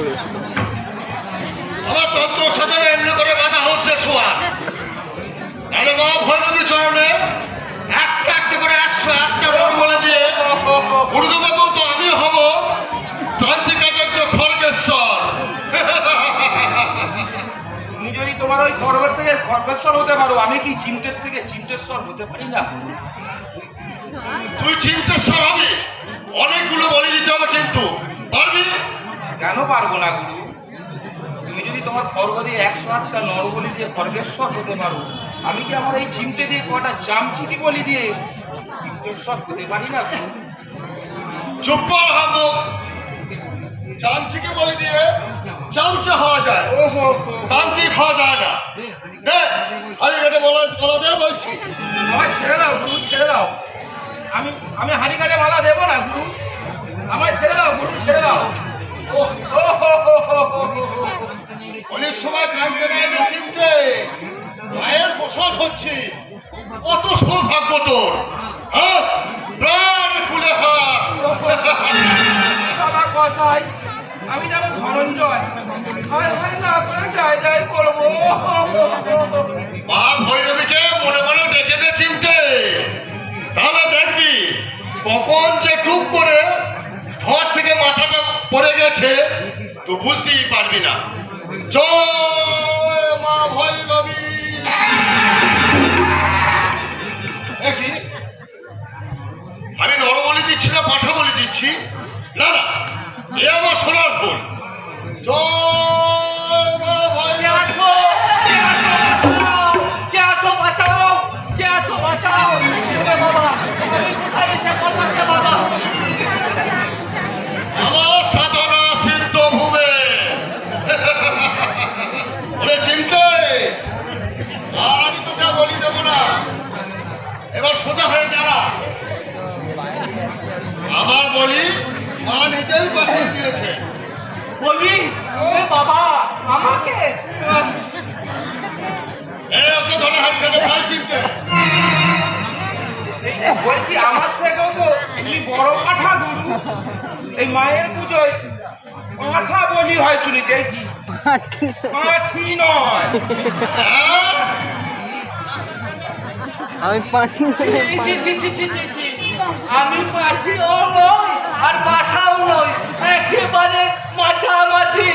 গেছিল। আমার তন্ত্র সাধনে এমনি করে বাধা হচ্ছে শোয়া, নাহলে মা ভৈরবী চরণে একটা একটা করে 108টা রোগ বলে দিয়ে গুরুদেব তো আমি হব তান্ত্রিক আচার্য খড়গেশ্বর। তুমি যদি তোমার ওই খড়গের থেকে খড়গেশ্বর হতে পারো, আমি কি চিমটের থেকে চিমটেশ্বর হতে পারি না? তুই চিন্তেশ্বর হবে, অনেকগুলো বলে দিতে হবে, কিন্তু পারবি? কেন পারবো না গুরু? তুমি যদি তোমার খড়গ দিয়ে 108টা নরবলি দিয়ে খড়গেশ্বর হতে পারো, আমি কি আমার এই চিমটে দিয়ে কটা চামচিকি বলি দিয়ে চিমটেশ্বর হতে পারি না গুরু? চুপ কর হাবো, চামচিকে বলে দিয়ে চামচা হওয়া যায়, তান্ত্রিক হওয়া যায় না। আরে এটা বলা দে বলছি। আমায় ছেড়ে দাও গুরু, ছেড়ে দাও। আমি হাড়ি কাটে মালা দেবো না গুরু, আমায় ছেড়ে দাও গুরু, ছেড়ে দাও। অনেক সময় কাঁদতে নেয় চিমটে, মায়ের প্রসাদ হচ্ছে, কত সৌভাগ্য তোর। হাস, প্রাণ খুলে হাস। আমার কসাই, আমি যেন ধনঞ্জয়, হায় হায় না করে যায় যায় করবো। মা ভৈরবীকে মনে মনে ডেকে দে চিমটে, তাহলে দেখবি কখন যে টুক করে ধর থেকে মাথাটা পড়ে গেছে তো বুঝতেই পারবি না। জয় মা ভৈরবী। কি আমি নরবলি দিচ্ছি না পাঠা বলি দিচ্ছি? না না, এ আমার শোনার ভুল। জয় মা ভৈরবী। আমার সাধনা সিদ্ধ ভূমে। ওরে চিমটে, আর আমি তোকে বলি দেবো না, এবার সোজা হয়ে দাঁড়া। আমার বলি মা নিজেই পাঠিয়ে দিয়েছে। বলি বাবা আমাকে ওকে ধরে হাড়ি কাটে ভাই চিমটে। বলছি আমার থেকেও তো তুমি বড় পাঠা গুরু। এই মায়ের পুজোয় পাঠা বলি হয় শুনেছি, এই পাঠি নয়। আমি পাঠি আমি পাঠিও নই আর পাঠাও নই, একেবারে মাঝামাঝি।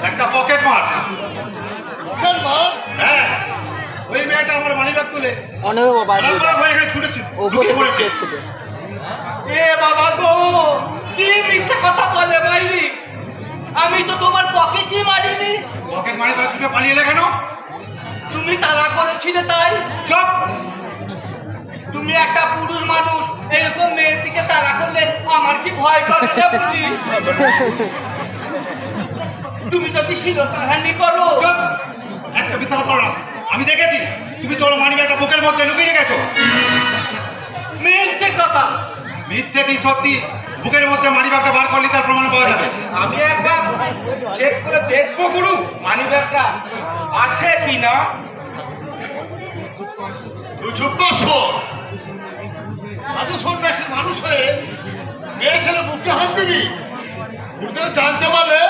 একটা পকেট মার। হ্যাঁ, ওই মেয়েটা আমার মানিব্যাগ তুলে অনেক বাবা ছুটেছি। থেকে এ বাবা গো, কি মিথ্যে কথা বলে বাইরি, আমি তো তোমার পকেটই মারিনি। পকেট মারি তারা ছুটে পালিয়ে এলে কেন? তুমি তাড়া করেছিলে তাই। চুপ। তুমি একটা পুরুষ মানুষ, এরকম মেয়ের দিকে তাড়া করলে আমার কি ভয় করে না বুঝি? তুমি যদি শিরতাহানি করো। চুপ, একটা মিথ্যা কথা বলো না। আমি দেখেছি তুমি তোর মানিব্যাগটা বুকের মধ্যে লুকিয়ে রেখেছো। মিথ্যে কথা। মিথ্যে কি সত্যি? বুকের মধ্যে মানিব্যাগটা বার করলে তার প্রমাণ পাওয়া যাবে। আমি একবার চেক করে দেখবো গুরু মানিব্যাগটা আছে কি না। তুই চুপ কর। সাধু সন্ন্যাসী মানুষ হয়ে মেয়ে ছেলে বুকে হাত দিবি, বুকে জানতে পারলে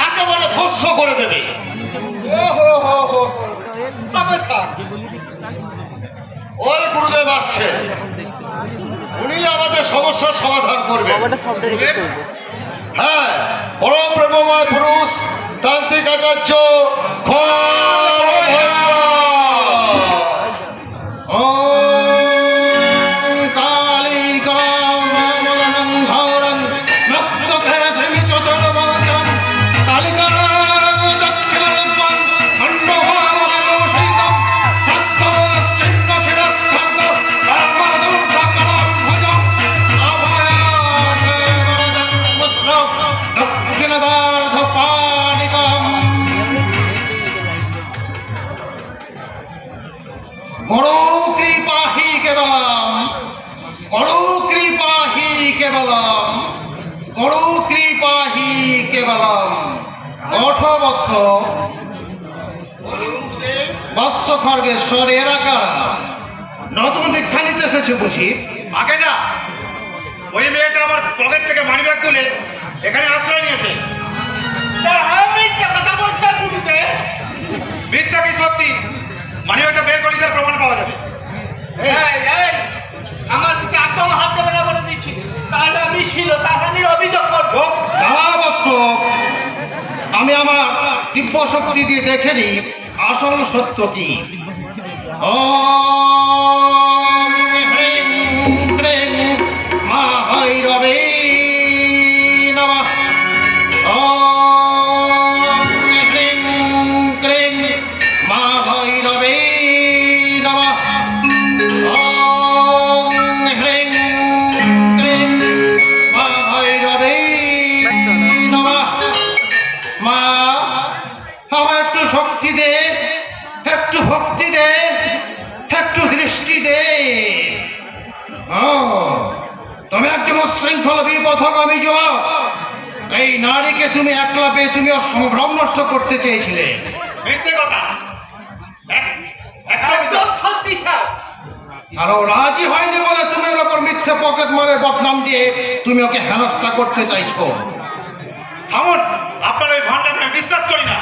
একেবারে ভস্য করে দেবে। ও হো হো হো, তবে থাক। ওই গুরুদেব আসছে, উনি আমাদের সমস্যার সমাধান করবে। হ্যাঁ, পরম প্রেমময় পুরুষ তান্ত্রিক আচার্য বৎস খড়গেশ্বর এরা কারা? নতুন দীক্ষা নিতে এসেছে বুঝি? আগে না, ওই মেয়েটা আমার পকেট থেকে মানিব্যাগ তুলে এখানে আশ্রয় নিয়েছে। কথা বলতে গুরুদেব, মিথ্যা কি সত্যি? মানিব্যাগটা বের করে তার প্রমাণ পাওয়া যাবে। আমার দিকে একদম হাত দেবে না বলে দিচ্ছি, তাহলে আমি ছিল তাহানির অভিযোগ করবো। দাঁড়া বৎস, আমি আমার দিব্য শক্তি দিয়ে দেখে নিই আসল সত্য কি। ওম হ্রিং ক্রিং মা ভৈরবে নমঃ। ওম হ্রিং ক্রিং মা ভৈরবে নমঃ। ওম হ্রিং ক্রিং মা ভৈরবে নমঃ। মা, আমার একটু শক্তি দে, একটু ভক্তি দে, একটু দৃষ্টি দে। ও, তুমি একজন শৃঙ্খল বিপথগামী যুবক। এই নারীকে তুমি একলা পেয়ে তুমি ওর সংগ্রাম নষ্ট করতে চেয়েছিলে। মিথ্যে কথা। একদম সত্যি স্যার। আর ও রাজি হয়নি বলে তুমি ওর ওপর মিথ্যে পকেট মারে বদনাম দিয়ে তুমি ওকে হেনস্থা করতে চাইছো। থামুন, আপনার ওই ভান্ডারে আমি বিশ্বাস করি না।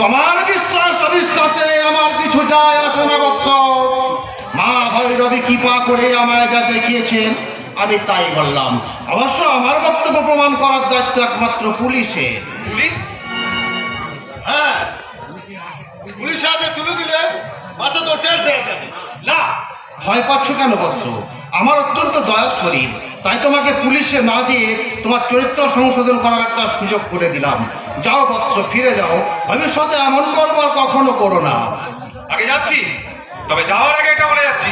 তোমার বিশ্বাস অবিশ্বাসে আমার কিছু যায় আসে না বৎস। মা ভৈরবী কৃপা করে আমায় যা দেখিয়েছেন আমি তাই বললাম। অবশ্য আমার বক্তব্য প্রমাণ করার দায়িত্ব একমাত্র পুলিশের। পুলিশ? হ্যাঁ, পুলিশের হাতে তুলে দিলে বাচ্চা তো টের পেয়ে যাবে। না, ভয় পাচ্ছ কেন বৎস? আমার অত্যন্ত দয়ার শরীর, তাই তোমাকে পুলিশে না দিয়ে তোমার চরিত্র সংশোধন করার একটা সুযোগ করে দিলাম। যাও বৎস, ফিরে যাও, ভবিষ্যতে এমন করবো আর কখনো করো না। আগে যাচ্ছি, তবে যাওয়ার আগে এটা বলে যাচ্ছি,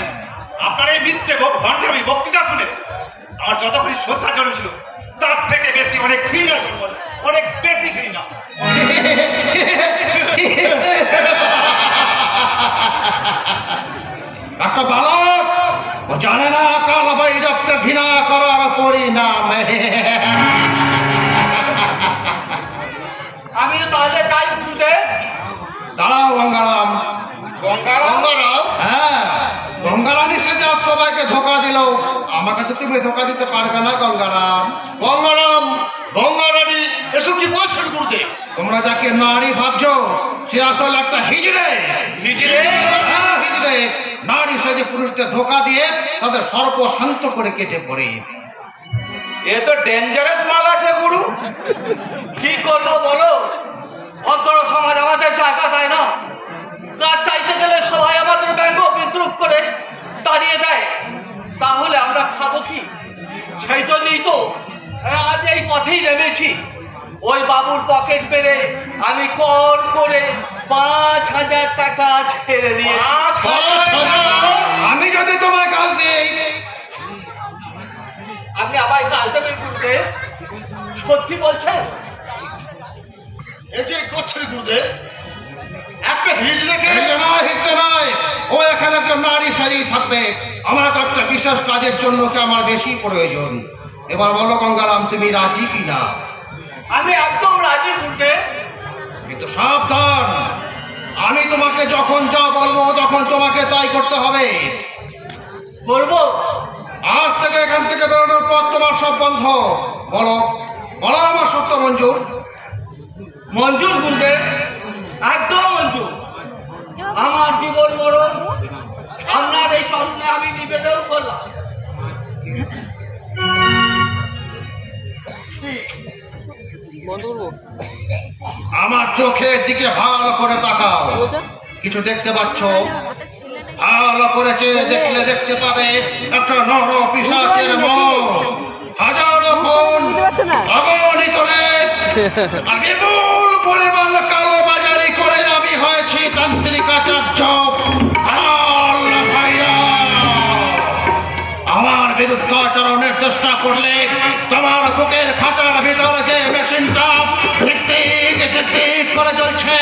আপনার এই মিথ্যে ভণ্ডামি বক্তৃতা শুনে আমার যতক্ষণ শ্রদ্ধা জন্মেছিল তার থেকে বেশি অনেক ঘৃণা জন্মালো, অনেক বেশি ঘৃণা। একটা বালক, ও জানে না কাল ভৈরবকে ঘৃণা করার পরিণাম। আমি তাহলে তাই গুরুদেব। দাঁড়াও গঙ্গারাম। গঙ্গারাম? হ্যাঁ, গঙ্গারানী সে যা সবাইকে ধোকা দিল, আমাকে তো তুমি ধোকা দিতে পারবে না গঙ্গারাম। গঙ্গারাম, গঙ্গারানী এসব কি বলছেন গুরুদেব? তোমরা যাকে নারী ভাবছো সে আসলে একটা হিজড়ে। হিজড়ে? হ্যাঁ, হিজড়ে। নারী সেজে পুরুষকে ধোকা দিয়ে তাদের সর্প শান্ত করে কেটে পড়ে। এ তো ডেঞ্জারাস মাল আছে গুরু। কি করবো বলো, ভদ্র সমাজ আমাদের জায়গা দেয় না। কাজ চাইতে গেলে সবাই আমাদের ব্যঙ্গ বিদ্রুপ করে তাড়িয়ে দেয়, তাহলে আমরা খাবো কি? সেই জন্যই তো আজ এই পথেই নেমেছি। ওই বাবুর পকেট পেরে আমি কর করে 5,000 টাকা ছেড়ে দিয়ে। আমি যদি তোমার কাজ দিই, আপনি আবার কাজ দেবেন গুরুদেব? সত্যি বলছেন? এটাই করছেন গুরুদেব। একটা হিজড়েকে হিজড়ে নয়, ও এখানে একটা নারী সাজিয়ে থাকবে। আমার তো একটা বিশেষ কাজের জন্য কি আমার বেশি প্রয়োজন। এবার বলো গঙ্গারাম, তুমি রাজি কি না? আমি একদম রাজি গুরুদেব। কিন্তু সাবধান, আমি তোমাকে যখন যা বলবো তখন তোমাকে তাই করতে হবে। করবো? আজ থেকে এখান থেকে বেরোনোর পর তোমার সব বন্ধ। বলো, বলো আমার সত্য মঞ্জুর? মঞ্জুর গুরুদেব, একদম মঞ্জুর। আমার জীবন মরণ আপনার এই চরণে আমি নিবেদন করলাম। বন্ধ করবো? আমার চোখের দিকে ভালো করে তাকাও। কি বলছেন? কিছু দেখতে পাচ্ছ? ভালো করে চেয়ে দেখলে দেখতে পাবে একটা নর পিশাচের মন, হাজারো খুন, বুঝতে পারছো না? অগণিত রেপ, আর বিপুল পরিমাণ কালো বাজারি করে আমি হয়েছি তান্ত্রিকাচার্য। আমার বিরুদ্ধে আচরণের চেষ্টা করলে তোমার বুকের খাঁচার ভিতর যে মেশিনটা টিক টিক টিক টিক করে চলছে